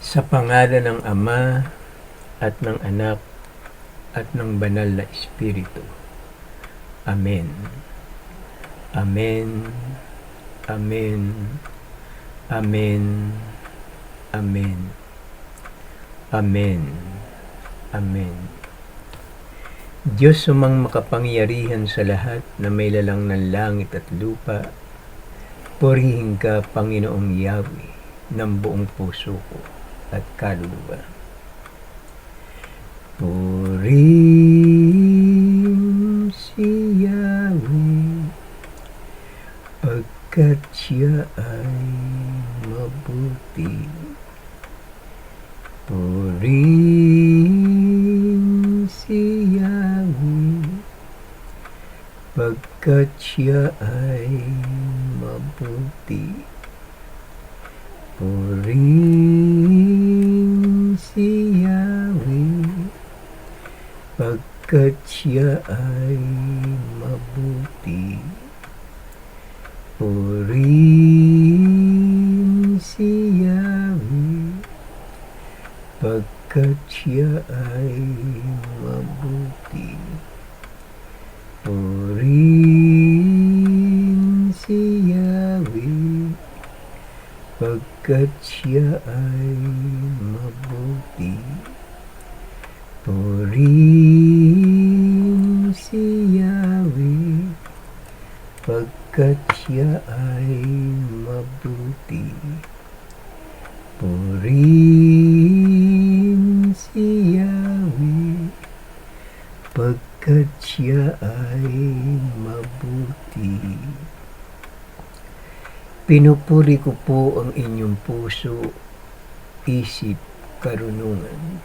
Sa pangalan ng Ama at ng Anak at ng Banal na Espiritu. Amen. Amen. Amen. Amen. Amen. Amen. Amen. Diyos sumang makapangyarihan sa lahat na may lalang ng langit at lupa, purihin ka, Panginoong Yahweh, ng buong puso ko at kaluluwa. Purihin si Yahweh, pagkat siya ay mabuti. Purihin si Yahweh, pagkat siya ay mabuti. Purihin si Yahweh, pagkat siya ay mabuti. Purihin si Yahweh, pagkat siya ay mabuti. Purihin si Yahweh, pagkat siya ay mabuti. Purihin si Yahweh, pagkat siya ay mabuti. Purihin si Yahweh, pagkat siya ay mabuti. Pinupuri ko po ang inyong puso, isip, karunungan,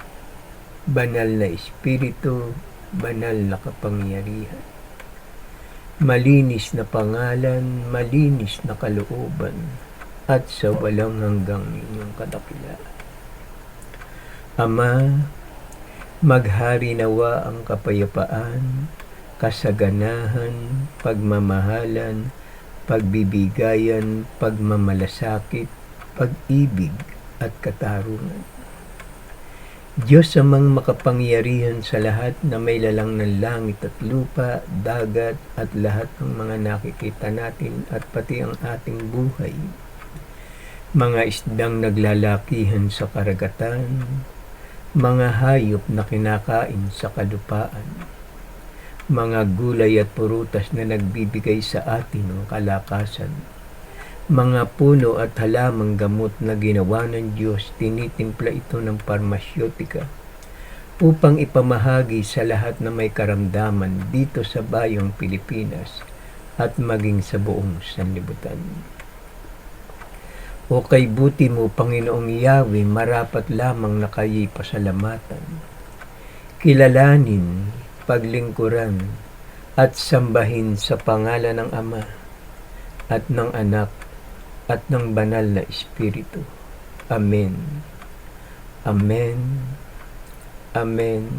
banal na espiritu, banal na kapangyarihan, malinis na pangalan, malinis na kalooban, at sa walang hanggang inyong kadakilaan. Ama, maghari nawa ang kapayapaan, kasaganahan, pagmamahalan, pagbibigayan, pagmamalasakit, pag-ibig at katarungan. Diyos amang makapangyarihan sa lahat na may lalang ng langit at lupa, dagat at lahat ng mga nakikita natin at pati ang ating buhay. Mga isdang naglalakihan sa karagatan, mga hayop na kinakain sa kalupaan, mga gulay at prutas na nagbibigay sa atin ng kalakasan, mga puno at halamang gamot na ginawa ng Diyos, tinitimpla ito ng parmasyotika upang ipamahagi sa lahat na may karamdaman dito sa bayong Pilipinas at maging sa buong sanlibutan. O kay buti mo, Panginoong Yahweh, marapat lamang na kayo'y pasalamatan, kilalanin, paglingkuran, at sambahin sa pangalan ng Ama at ng Anak at ng Banal na Espiritu. Amen. Amen. Amen.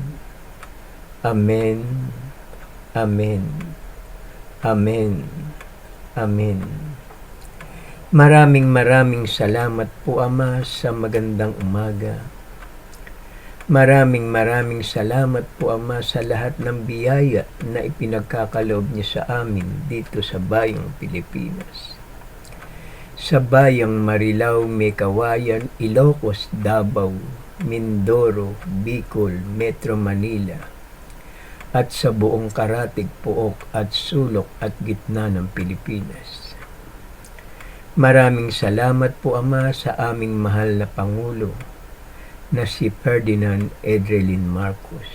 Amen. Amen. Amen. Amen. Maraming salamat po, Ama, sa magandang umaga. Maraming salamat po, Ama, sa lahat ng biyaya na ipinagkakaloob niyo sa amin dito sa bayang Pilipinas. Sa bayang Marilao, Mekawayan, Ilocos, Davao, Mindoro, Bicol, Metro Manila, at sa buong karatig, pook at sulok at gitna ng Pilipinas. Maraming salamat po, Ama, sa aming mahal na Pangulo na si Ferdinand Edrelin Marcos.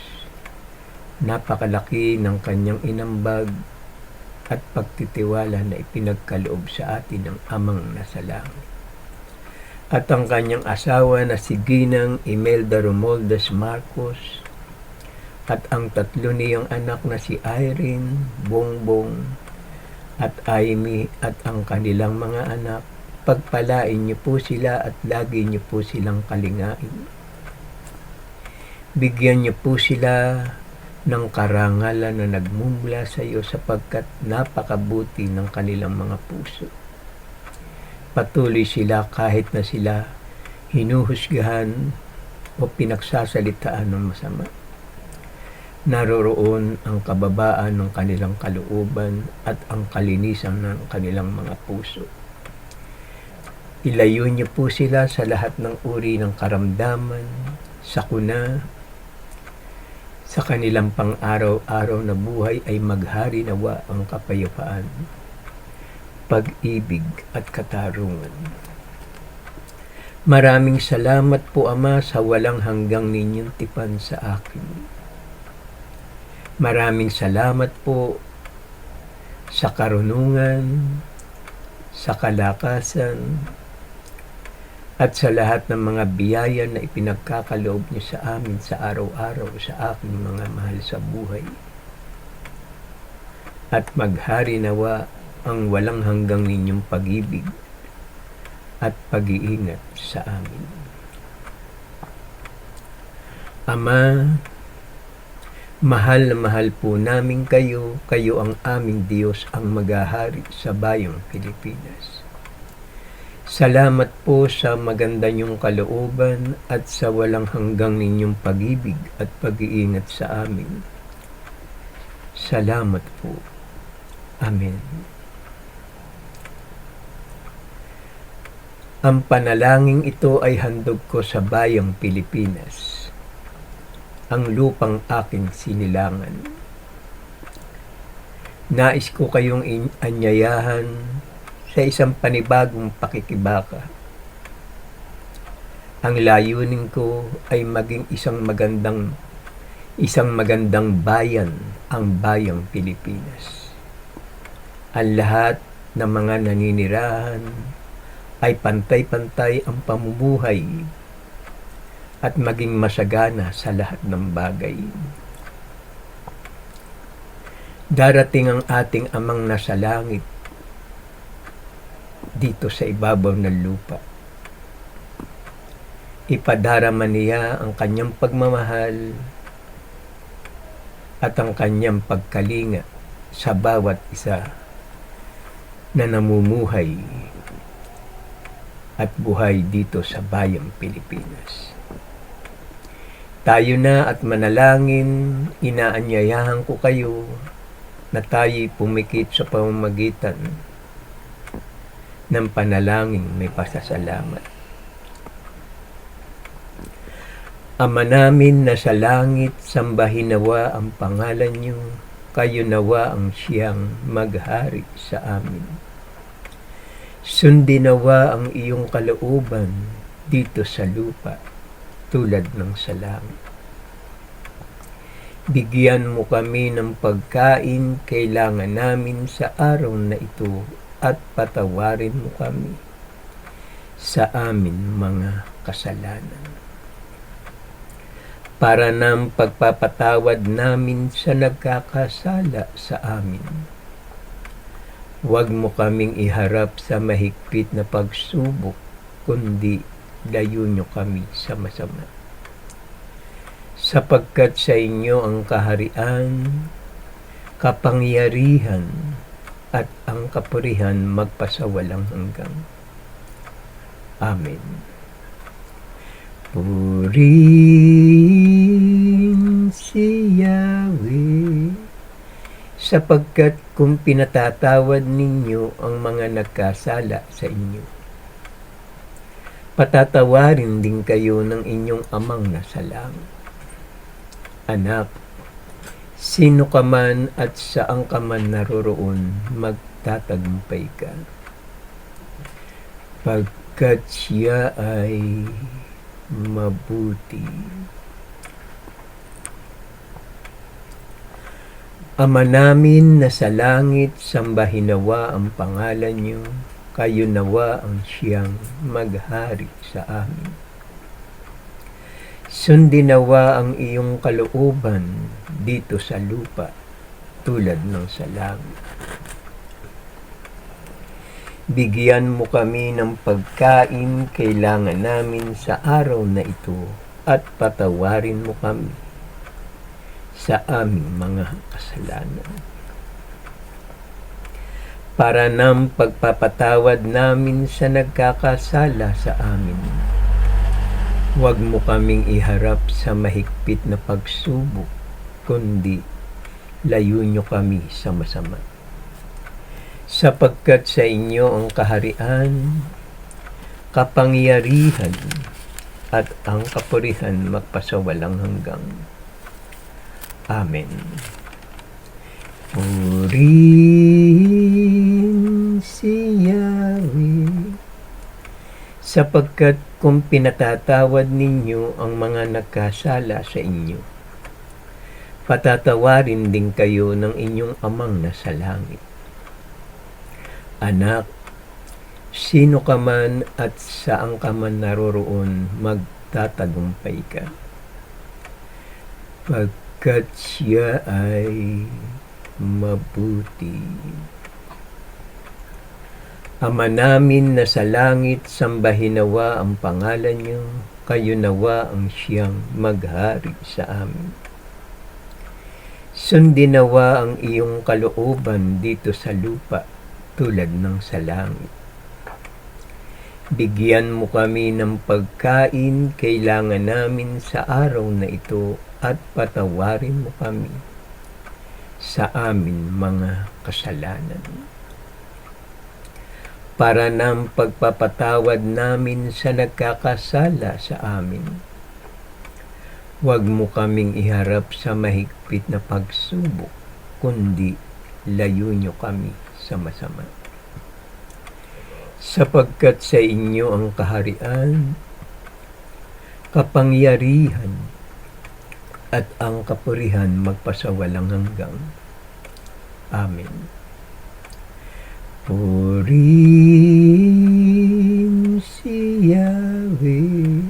Napakalaki ng kanyang inambag at pagtitiwala na ipinagkaloob sa atin ng Amang nasa langit. At ang kanyang asawa na si Ginang Imelda Romualdez Marcos at ang tatlo niyang anak na si Irene, Bongbong at Amy at ang kanilang mga anak, pagpalain niyo po sila at lagi niyo po silang kalingain. Bigyan niyo po sila ng karangalan na nagmumula sa iyo sapagkat napakabuti ng kanilang mga puso. Patuloy sila kahit na sila hinuhusgahan o pinagsasalitaan ng masama. Naroroon ang kababaan ng kanilang kalooban at ang kalinisan ng kanilang mga puso. Ilayo niyo po sila sa lahat ng uri ng karamdaman, sakuna. Sa kanilang pang-araw-araw na buhay ay maghari nawa ang kapayapaan, pag-ibig at katarungan. Maraming salamat po, Ama, sa walang hanggang ninyong tipan sa akin. Maraming salamat po sa karunungan, sa kalakasan, at sa lahat ng mga biyaya na ipinagkakaloob niyo sa amin sa araw-araw sa aking mga mahal sa buhay. At maghari nawa ang walang hanggang ninyong pag-ibig at pag-iingat sa amin. Ama, mahal na mahal po namin kayo, kayo ang aming Diyos, ang maghahari sa bayang Pilipinas. Salamat po sa maganda niyong kalooban at sa walang hanggang ninyong pag-ibig at pag-iingat sa amin. Salamat po. Amen. Ang panalangin ito ay handog ko sa bayang Pilipinas, ang lupang aking sinilangan. Nais ko kayong anyayahan sa isang panibagong pakikibaka. Ang layunin ko ay maging isang magandang bayan, ang bayang Pilipinas. Ang lahat ng mga naninirahan ay pantay-pantay ang pamumuhay at maging masagana sa lahat ng bagay. Darating ang ating Amang nasa langit dito sa ibabaw ng lupa. Ipadarama niya ang kanyang pagmamahal at ang kanyang pagkalinga sa bawat isa na namumuhay at buhay dito sa bayang Pilipinas. Tayo na at manalangin, inaanyayahan ko kayo na tayo'y pumikit sa pamamagitan ng panalangin may pasasalamat. Ama namin na sa langit, sambahin nawa ang pangalan niyo, kayo nawa ang siyang maghari sa amin. Sundin nawa ang iyong kalooban dito sa lupa, tulad ng sa langit. Bigyan mo kami ng pagkain kailangan namin sa araw na ito at patawarin mo kami sa amin mga kasalanan, para ng pagpapatawad namin sa nagkakasala sa amin. Huwag mo kaming iharap sa mahigpit na pagsubok, kundi layo nyo kami sa masama. Sapagkat sa inyo ang kaharian, kapangyarihan, at ang kapurihan magpasawalang hanggang. Amen. Purihin si Yahweh, sapagkat kung pinatatawad ninyo ang mga nagkasala sa inyo, patatawarin din kayo ng inyong Amang nasa langit. Anak, sino ka man at saan ka man naroroon, magtatagumpay ka. Pagkat siya ay mabuti. Ama namin na sa langit, sambahin nawa ang pangalan niyo, kayo nawa ang siyang maghari sa amin. Sundin nawa ang iyong kalooban dito sa lupa, tulad ng sa langit. Bigyan mo kami ng pagkain kailangan namin sa araw na ito at patawarin mo kami sa aming mga kasalanan, para ng pagpapatawad namin sa nagkakasala sa amin. Huwag mo kaming iharap sa mahigpit na pagsubok, kundi layo nyo kami sa masama. Sapagkat sa inyo ang kaharian, kapangyarihan, at ang kapurihan magpasawalang hanggang. Amen. Purihin si Yahweh, sapagkat kung pinatatawad ninyo ang mga nagkasala sa inyo, patatawarin din kayo ng inyong amang nasa langit. Anak, sino ka man at saan ka man naroroon, magtatagumpay ka. Pagkat siya ay mabuti. Ama namin na sa langit, sambahin nawa ang pangalan niyo, kayo nawa ang siyang maghari sa amin. Sundin nawa ang iyong kalooban dito sa lupa, tulad ng sa langit. Bigyan mo kami ng pagkain kailangan namin sa araw na ito, at patawarin mo kami sa amin mga kasalanan, para ng pagpapatawad namin sa nagkakasala sa amin. Huwag mo kaming iharap sa mahigpit na pagsubok, kundi layo nyo kami sa masama. Sapagkat sa inyo ang kaharian, kapangyarihan, at ang kapurihan magpasawalang hanggang. Amen. Purihin si Yahweh,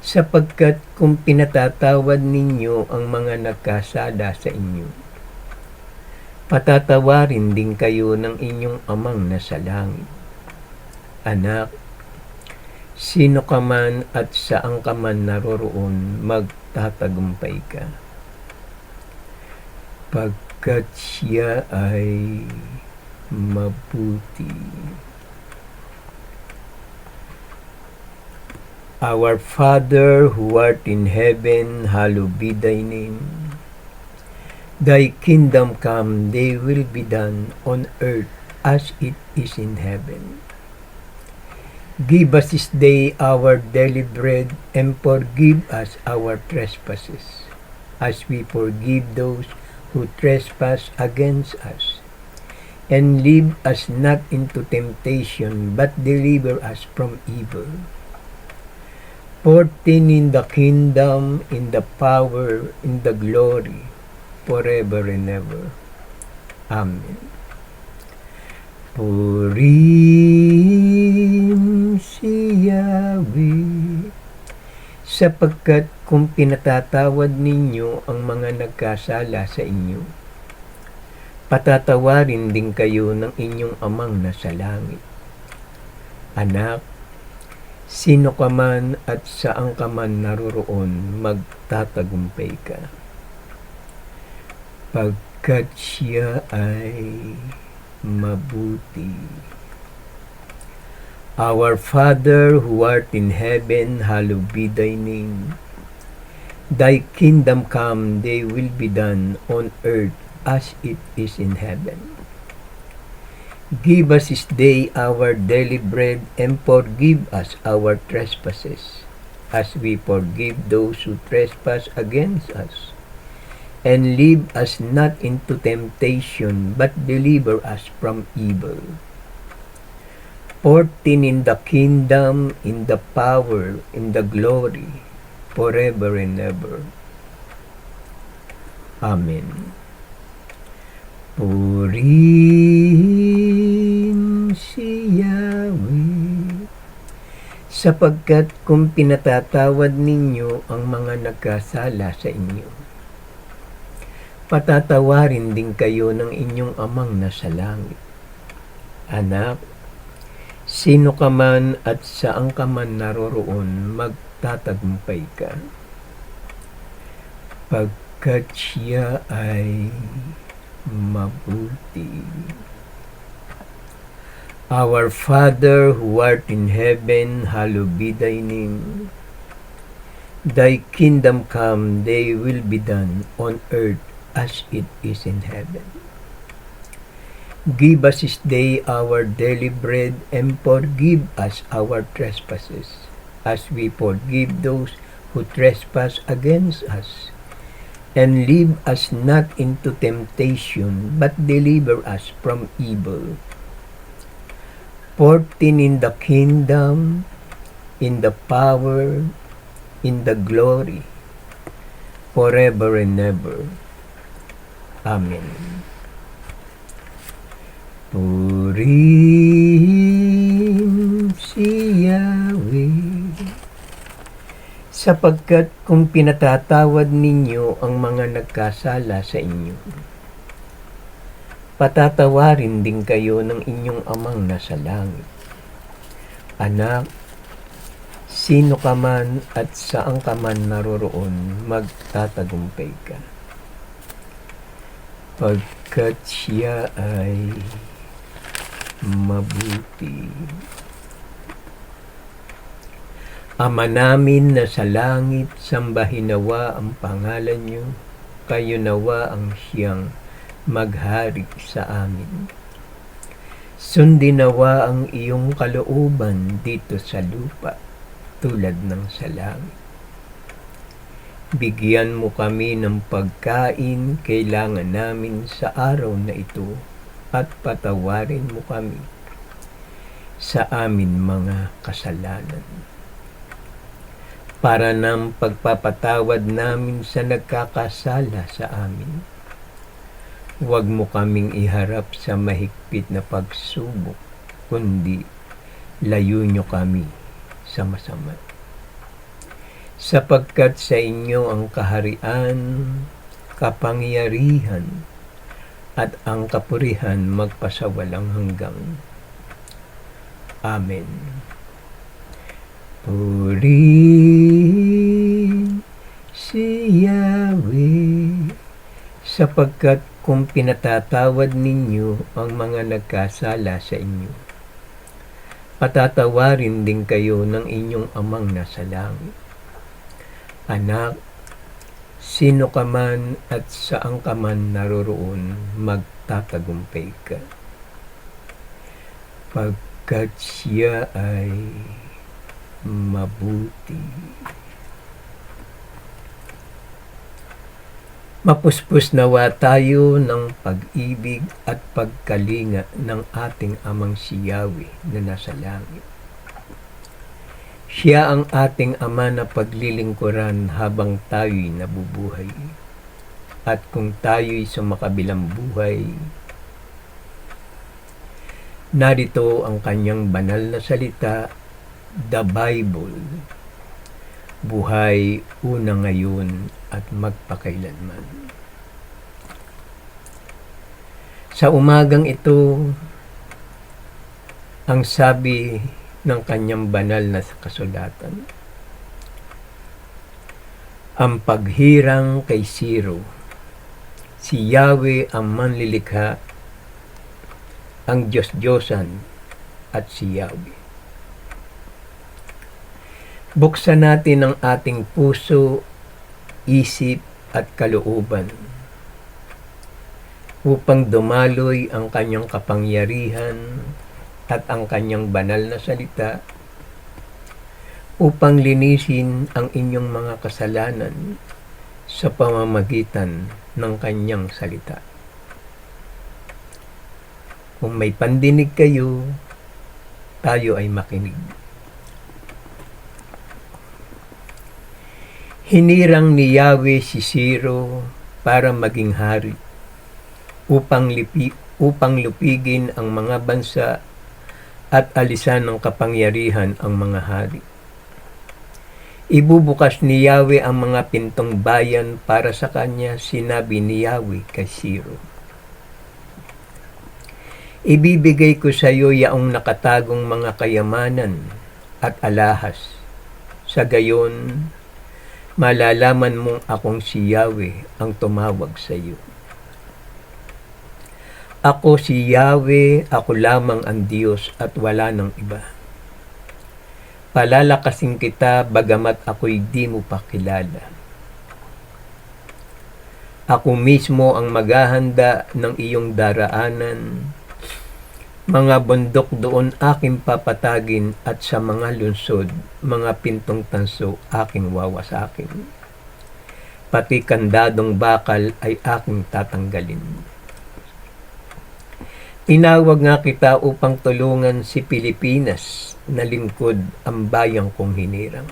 sapagkat kung pinatatawad ninyo ang mga nagkasala sa inyo, patatawarin din kayo ng inyong amang nasa langit. Anak, sino ka man at saan ka man naroroon, magtatagumpay ka. Pagkat siya ay mabuti. Our Father who art in heaven, hallowed be thy name. Thy kingdom come, thy will be done on earth as it is in heaven. Give us this day our daily bread, and forgive us our trespasses, as we forgive those who trespass against us. And lead us not into temptation, but deliver us from evil. For thine is the kingdom, in the power, in the glory, forever and ever. Amen. Purihin si Yahweh, sapagkat kung pinatatawad ninyo ang mga nagkasala sa inyo, patatawarin din kayo ng inyong amang nasa langit. Anak, sino ka man at saan ka man naroroon, magtatagumpay ka. Pagkat siya ay mabuti. Our Father who art in heaven, hallowed be thy name. Thy kingdom come, thy will be done on earth as it is in heaven. Give us this day our daily bread, and forgive us our trespasses, as we forgive those who trespass against us. And lead us not into temptation, but deliver us from evil. For thine is the kingdom, in the power, in the glory, forever and ever. Amen. Purihin si Yahweh, sapagkat kung pinatatawad ninyo ang mga nagkasala sa inyo, patatawarin din kayo ng inyong amang nasa langit. Anak, sino ka man at saan ka man naroroon, magtatagumpay ka. Pagkat siya ay mabuti. Our Father who art in heaven, hallowed be thy name. Thy kingdom come, thy will be done on earth as it is in heaven. Give us this day our daily bread, and forgive us our trespasses, as we forgive those who trespass against us. And lead us not into temptation, but deliver us from evil. For thine in the kingdom, in the power, in the glory, forever and ever. Amen. Purihin si Yahweh, sapagkat kung pinatatawad ninyo ang mga nagkasala sa inyo, patatawarin din kayo ng inyong amang nasa langit. Anak, sino ka man at saan ka man naroroon, magtatagumpay ka. Pagkat siya ay mabuti. Ama namin na sa langit, sambahin nawa ang pangalan niyo, kayo nawa ang siyang maghari sa amin. Sundin nawa ang iyong kalooban dito sa lupa, tulad ng sa langit. Bigyan mo kami ng pagkain kailangan namin sa araw na ito, at patawarin mo kami sa amin mga kasalanan, para ng pagpapatawad namin sa nagkakasala sa amin. Huwag mo kaming iharap sa mahigpit na pagsubok, kundi layo nyo kami sa masama. Sapagkat sa inyo ang kaharian, kapangyarihan, at ang kapurihan magpasawalang hanggang. Amen. Purihin si Yahweh, sapagkat kung pinatatawad ninyo ang mga nagkasala sa inyo, patatawarin din kayo ng inyong amang nasa langit. Anak, sino ka man at saan ka man naroroon, magtatagumpay ka. Pagkat siya ay mabuti. Mapuspos nawa tayo ng pag-ibig at pagkalinga ng ating amang si Yahweh na nasa langit. Siya ang ating Ama na paglilingkuran habang tayo'y nabubuhay. At kung tayo'y sumakabilang buhay, narito ang kanyang banal na salita, the Bible, buhay una ngayon at magpakailanman. Sa umagang ito, ang sabi ng kanyang banal na kasulatan, ang paghirang kay Siro, si Yahweh ang manlilikha, ang Diyos-Diyosan at si Yahweh. Buksan natin ang ating puso, isip at kalooban upang dumaloy ang kanyang kapangyarihan at ang kanyang banal na salita, upang linisin ang inyong mga kasalanan sa pamamagitan ng kanyang salita. Kung may pandinig kayo, tayo ay makinig. Hinirang ni Yahweh si Siro para maging hari, upang lupigin ang mga bansa at alisan ng kapangyarihan ang mga hari. Ibubukas ni Yahweh ang mga pintong bayan para sa kanya, sinabi ni Yahweh kay Siro. Ibibigay ko sa iyo yaong nakatagong mga kayamanan at alahas. Sa gayon, malalaman mong akong si Yahweh ang tumawag sa iyo. Ako si Yahweh, ako lamang ang Diyos at wala nang iba. Palalakasin kita bagamat ako'y di mo pa kilala. Ako mismo ang maghahanda ng iyong daraanan. Mga bundok doon aking papatagin at sa mga lungsod, mga pintong tanso aking wawasakin. Pati kandadong bakal ay aking tatanggalin. Tinawag nga kita upang tulungan si Pilipinas na lingkod ang bayang kong hinirang.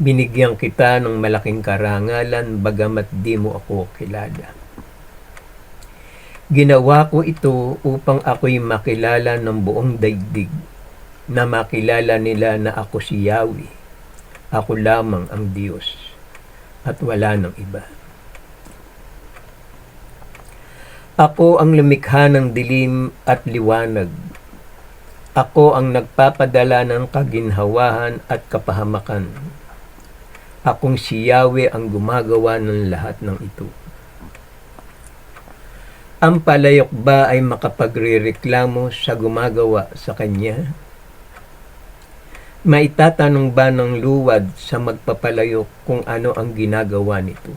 Binigyan kita ng malaking karangalan bagamat di mo ako kilala. Ginawa ko ito upang ako'y makilala ng buong daigdig, na makilala nila na ako si Yahweh, ako lamang ang Diyos, at wala ng iba. Ako ang lumikha ng dilim at liwanag. Ako ang nagpapadala ng kaginhawahan at kapahamakan. Akong si Yahweh ang gumagawa ng lahat ng ito. Ang palayok ba ay makapagrereklamo sa gumagawa sa kanya? Maitatanong ba ng luwad sa magpapalayok kung ano ang ginagawa nito?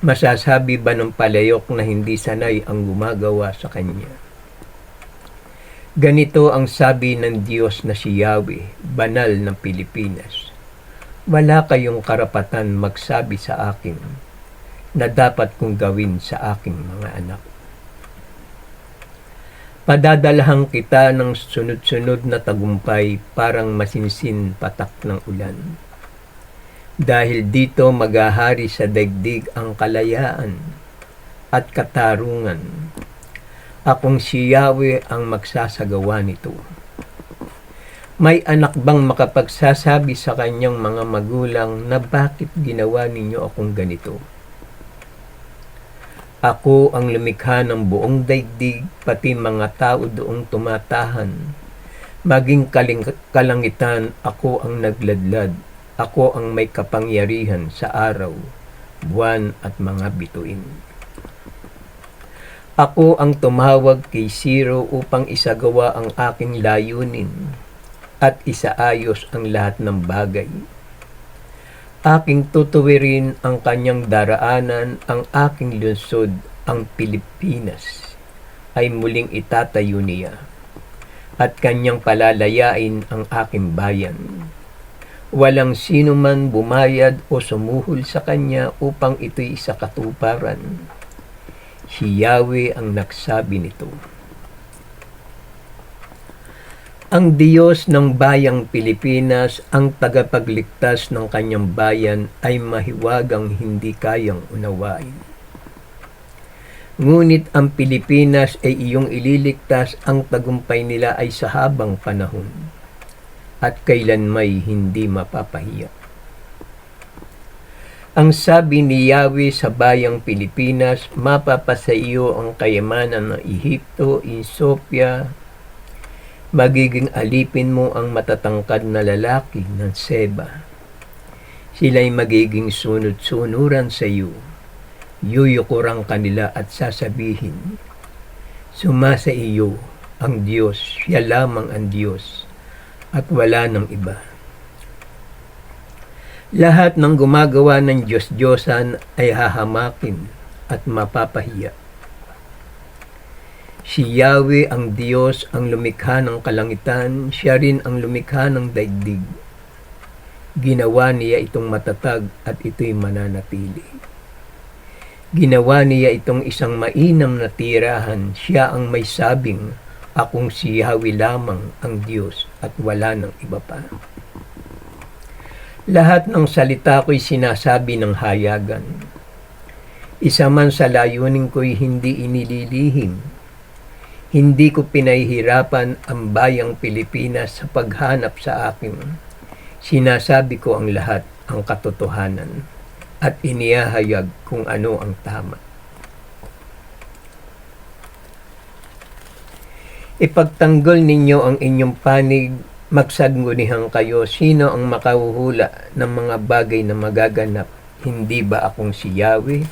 Masasabi ba ng palayok na hindi sanay ang gumagawa sa kanya? Ganito ang sabi ng Diyos na si Yahweh, banal ng Pilipinas. Wala kayong karapatan magsabi sa akin na dapat kong gawin sa aking mga anak. Padadalahan kita ng sunod-sunod na tagumpay parang masinsin patak ng ulan. Dahil dito maghahari sa daigdig ang kalayaan at katarungan. Akong si Yahweh ang magsasagawa nito. May anak bang makapagsasabi sa kanyang mga magulang na bakit ginawa ninyo akong ganito? Ako ang lumikha ng buong daigdig, pati mga tao doong tumatahan. Maging kalangitan, ako ang nagladlad. Ako ang may kapangyarihan sa araw, buwan at mga bituin. Ako ang tumawag kay Siro upang isagawa ang aking layunin at isaayos ang lahat ng bagay. Aking tutuwirin ang kanyang daraanan, ang aking lungsod, ang Pilipinas, ay muling itatayo niya, at kanyang palalayain ang aking bayan. Walang sino man bumayad o sumuhol sa kanya upang ito'y isakatuparan. Si Yahweh ang nagsabi nito. Ang Diyos ng bayang Pilipinas, ang tagapagligtas ng kanyang bayan ay mahiwagang hindi kayang unawain. Ngunit ang Pilipinas ay iyong ililigtas, ang tagumpay nila ay sa habang panahon at kailanmay hindi mapapahiya. Ang sabi ni Yahweh sa bayang Pilipinas, mapapasa iyo ang kayamanan ng Ehipto, Ethiopia. Magiging alipin mo ang matatangkad na lalaki ng Seba. Sila'y magiging sunod-sunuran sa iyo. Yuyukurang kanila at sasabihin, sumasa iyo ang Diyos, siya lamang ang Diyos, at wala ng iba. Lahat ng gumagawa ng Diyos-Diyosan ay hahamakin at mapapahiya. Si Yahweh ang Diyos ang lumikha ng kalangitan, siya rin ang lumikha ng daigdig. Ginawa niya itong matatag at ito'y mananatili. Ginawa niya itong isang mainam na tirahan, siya ang may sabing, akong si Yahweh lamang ang Diyos at wala ng iba pa. Lahat ng salita ko'y sinasabi ng hayagan. Isa man sa layunin ko'y hindi inililihim. Hindi ko pinahihirapan ang bayang Pilipinas sa paghanap sa akin. Sinasabi ko ang lahat, ang katotohanan, at inihahayag kung ano ang tama. Ipagtanggol ninyo ang inyong panig, magsagunihan kayo, sino ang makahuhula ng mga bagay na magaganap, hindi ba akong si Yahweh?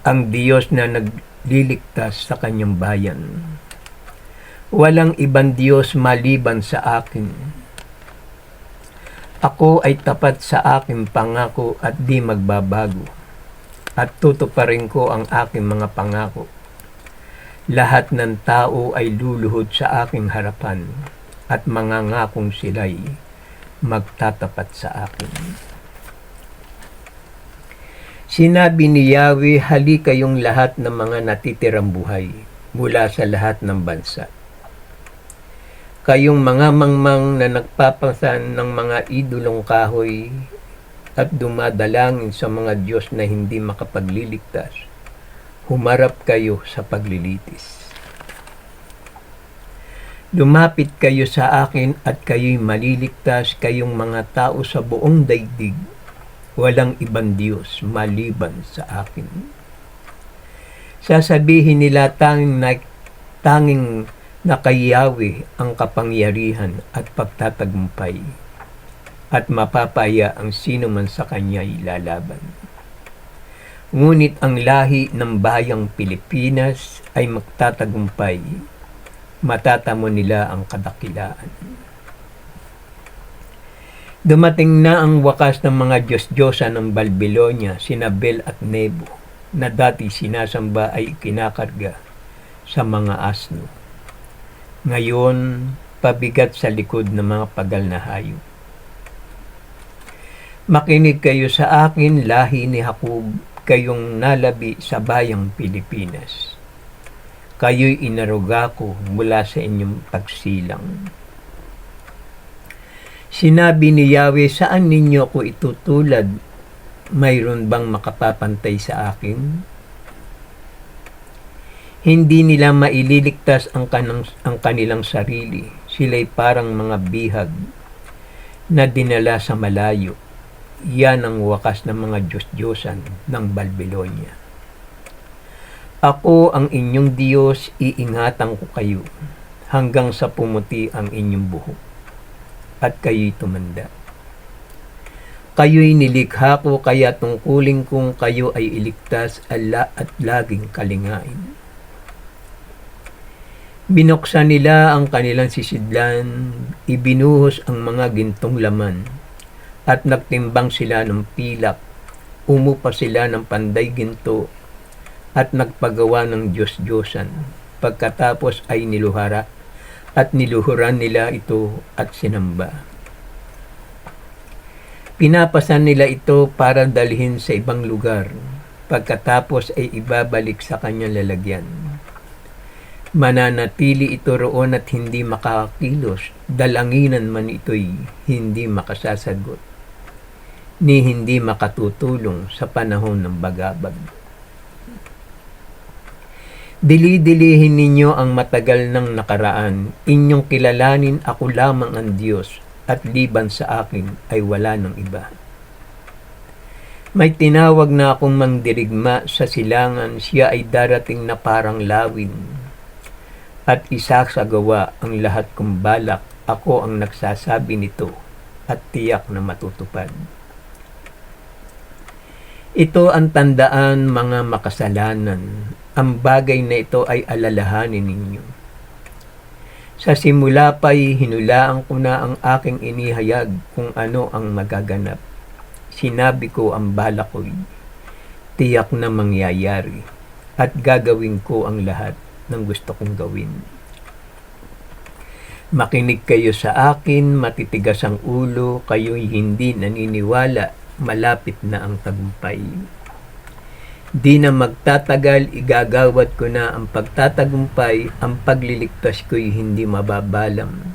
Ang Diyos na nagliligtas sa kanyang bayan. Walang ibang Diyos maliban sa akin. Ako ay tapat sa aking pangako at di magbabago, at tutuparin ko ang aking mga pangako. Lahat ng tao ay luluhod sa aking harapan, at mangangakong sila'y magtatapat sa akin. Sinabi ni Yahweh, hali kayong lahat ng mga natitirang buhay mula sa lahat ng bansa. Kayong mga mangmang na nagpapasan ng mga idolong kahoy at dumadalangin sa mga Diyos na hindi makapagliligtas, humarap kayo sa paglilitis. Lumapit kayo sa akin at kayo'y maliligtas, kayong mga tao sa buong daigdig. Walang ibang Diyos maliban sa akin. Sasabihin nila tanging na kay Yahweh ang kapangyarihan at pagtatagumpay, at mapapaya ang sino man sa kanya'y lalaban. Ngunit ang lahi ng bayang Pilipinas ay magtatagumpay, matatamo nila ang kadakilaan. Dumating na ang wakas ng mga Diyos-Diyosan ng Babylonia, sina Bel at Nebo, na dati sinasamba ay kinakarga sa mga asno. Ngayon, pabigat sa likod ng mga pagal na hayop. Makinig kayo sa akin, lahi ni Jacob, kayong nalabi sa bayang Pilipinas. Kayo'y inaruga ko mula sa inyong pagsilang. Sinabi ni Yahweh, saan ninyo ko itutulad? Mayroon bang makapapantay sa akin? Hindi nila maililigtas ang kanilang sarili. Sila'y parang mga bihag na dinala sa malayo. Yan ang wakas ng mga Diyos-Diyosan ng Babylonia. Ako ang inyong Diyos, iingatan ko kayo hanggang sa pumuti ang inyong buhok at kayo'y tumanda. Kayo'y nilikha ko, kaya tungkulin kong kayo ay iligtas at laging kalingain. Binuksan nila ang kanilang sisidlan, ibinuhos ang mga gintong laman, at nagtimbang sila ng pilak, umupa sila ng panday ginto, at nagpagawa ng Diyos-Diyosan. Pagkatapos ay niluhuran nila ito at sinamba. Pinapasan nila ito para dalhin sa ibang lugar, pagkatapos ay ibabalik sa kanyang lalagyan. Mananatili ito roon at hindi makakilos, dalanginan man ito'y hindi makasasagot, ni hindi makatutulong sa panahon ng bagabag. Dili-dilihin ninyo ang matagal ng nakaraan, inyong kilalanin ako lamang ang Diyos, at liban sa akin ay wala ng iba. May tinawag na akong mangdirigma sa silangan, siya ay darating na parang lawin, at isasagawa ang lahat kong balak. Ako ang nagsasabi nito at tiyak na matutupad. Ito ang tandaan, mga makasalanan. Ang bagay na ito ay alalahanin ninyo. Sa simula pa'y hinulaan ko na ang aking inihayag kung ano ang magaganap. Sinabi ko ang balak ko'y tiyak na mangyayari, at gagawin ko ang lahat ng gusto kong gawin. Makinig kayo sa akin, matitigas ang ulo, kayo'y hindi naniniwala, malapit na ang tagumpay. Di na magtatagal, igagawad ko na ang pagtatagumpay, ang pagliligtas ko'y hindi mababalam.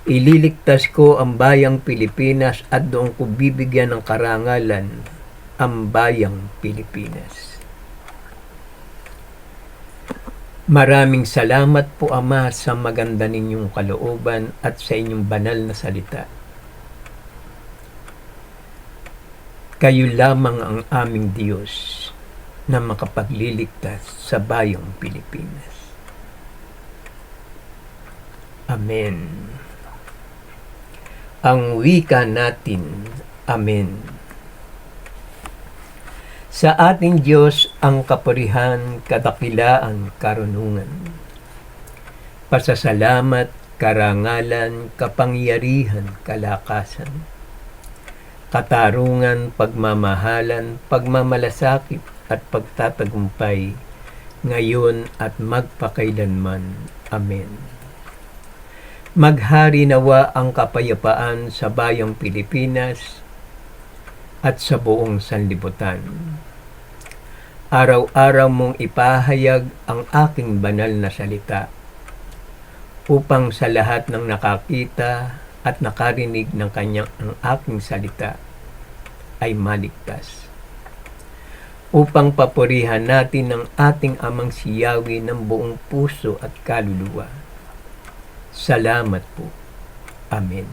Ililigtas ko ang bayang Pilipinas at doon ko bibigyan ng karangalan ang bayang Pilipinas. Maraming salamat po, Ama, sa maganda ninyong kalooban at sa inyong banal na salita. Kayo lamang ang aming Diyos na makapagliligtas sa bayang Pilipinas. Amen. Ang wika natin, Amen. Sa ating Diyos ang kapurihan, kadakilaan, karunungan. pasasalamat, karangalan, kapangyarihan, kalakasan, katarungan, pagmamahalan, pagmamalasakit at pagtatagumpay, ngayon at magpakailanman. Amen. Maghari nawa ang kapayapaan sa bayang Pilipinas at sa buong sanlibutan. Araw-araw mong ipahayag ang aking banal na salita upang sa lahat ng nakakita at nakarinig ng ang aking salita ay maligtas. Upang papurihan natin ang ating Amang si Yahweh ng buong puso at kaluluwa. Salamat po. Amen.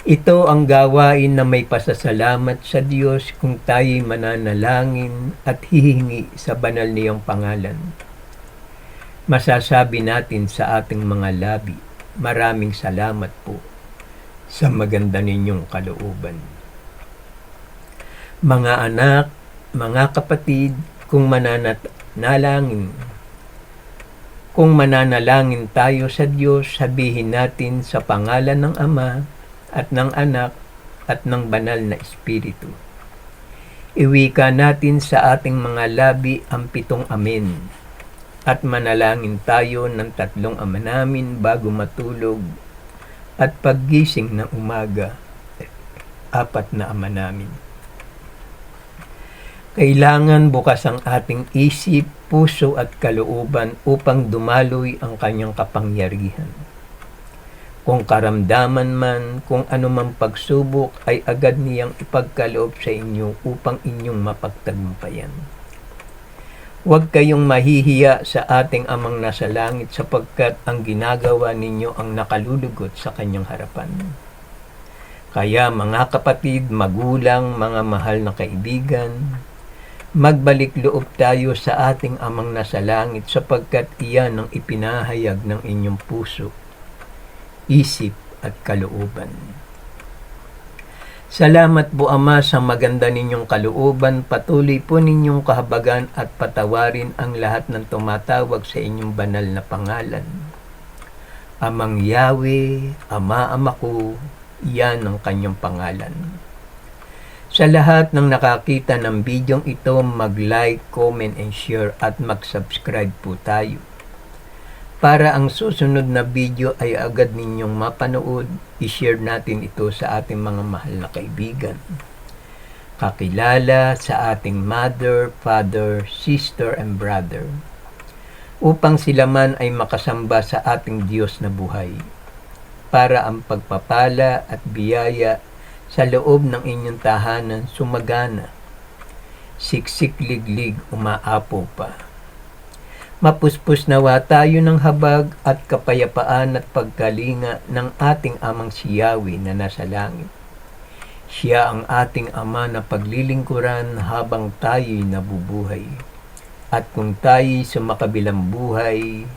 Ito ang gawain na may pasasalamat sa Diyos kung tayo'y mananalangin at hihingi sa banal niyang pangalan. Masasabi natin sa ating mga labi, maraming salamat po sa maganda ninyong kalooban. Mga anak, mga kapatid, kung mananalangin tayo sa Diyos, sabihin natin sa pangalan ng Ama at ng Anak at ng Banal na Espiritu. Iwika natin sa ating mga labi ang 7 Amen at manalangin tayo ng 3 Ama namin bago matulog at paggising ng umaga, 4 na Ama namin. Kailangan bukas ang ating isip, puso at kalooban upang dumaloy ang kanyang kapangyarihan. Kung karamdaman man, kung anumang pagsubok ay agad niyang ipagkaloob sa inyo upang inyong mapagtagumpayan. Huwag kayong mahihiya sa ating Amang nasa langit sapagkat ang ginagawa ninyo ang nakalulugot sa kanyang harapan. Kaya mga kapatid, magulang, mga mahal na kaibigan, magbalik loob tayo sa ating Amang nasa langit sapagkat iyan ang ipinahayag ng inyong puso, isip at kalooban. Salamat po Ama sa maganda ninyong kalooban, patuloy po ninyong kahabagan at patawarin ang lahat ng tumatawag sa inyong banal na pangalan. Amang Yahweh, Ama ko, iyan ang kanyang pangalan. Sa lahat ng nakakita ng bidyong ito, mag-like, comment, and share at mag-subscribe po tayo. Para ang susunod na video ay agad ninyong mapanood, i-share natin ito sa ating mga mahal na kaibigan. Kakilala sa ating mother, father, sister, and brother. Upang sila man ay makasamba sa ating Diyos na buhay. Para ang pagpapala at biyaya sa loob ng inyong tahanan sumagana, siksik-liglig umaapo pa. Mapuspos nawa tayo ng habag at kapayapaan at pagkalinga ng ating Amang si Yahweh na nasa langit. Siya ang ating Ama na paglilingkuran habang tayo'y nabubuhay. At kung tayo'y sumakabilang buhay,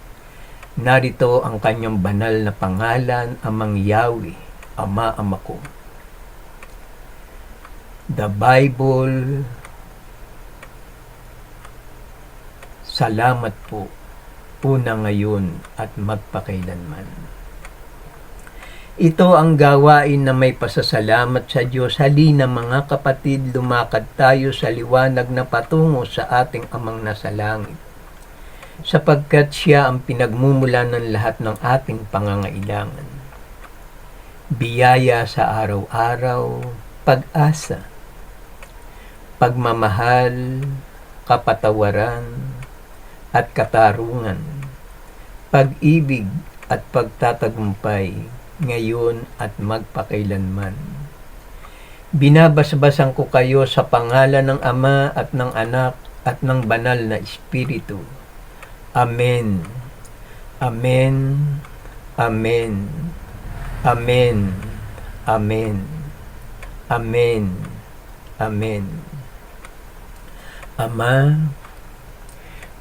narito ang kanyang banal na pangalan, Amang Yahweh, Ama ko. The Bible. Salamat po, una ngayon at magpakailanman. Ito ang gawain na may pasasalamat sa Diyos. Halina mga kapatid, lumakad tayo sa liwanag na patungo sa ating Amang nasa langit, sapagkat siya ang pinagmumula ng lahat ng ating pangangailangan. Biyaya sa araw-araw, pag-asa, pagmamahal, kapatawaran, at katarungan, pag-ibig at pagtatagumpay, ngayon at magpakailanman. Binabasbasan ko kayo sa pangalan ng Ama at ng Anak at ng Banal na Espiritu. Amen. Amen. Amen. Amen. Amen. Amen. Amen. Ama,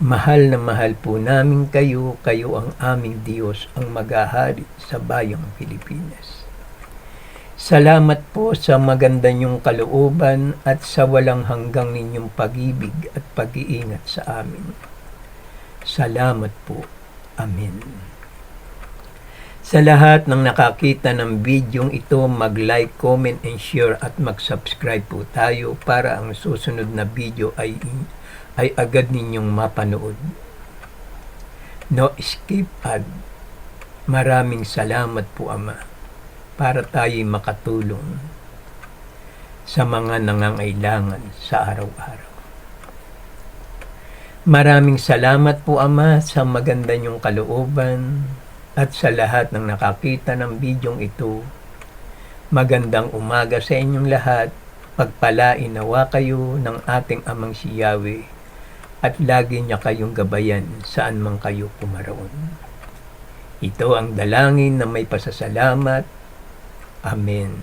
mahal na mahal po namin kayo, kayo ang aming Diyos, ang maghahari sa bayang Pilipinas. Salamat po sa maganda niyong kalooban at sa walang hanggang ninyong pag-ibig at pag-iingat sa amin. Salamat po. Amen. Sa lahat ng nakakita ng videong ito, mag-like, comment, and share at mag-subscribe po tayo para ang susunod na video ay agad ninyong mapanood. No skip ad. Maraming salamat po, Ama, para tayo'y makatulong sa mga nangangailangan sa araw-araw. Maraming salamat po, Ama, sa maganda niyong kalooban at sa lahat ng nakakita ng bidyong ito. Magandang umaga sa inyong lahat. Pagpalain nawa kayo ng ating Amang si Yahweh at lagi niya kayong gabayan saan man kayo pumaroon. Ito ang dalangin na may pasasalamat. Amen.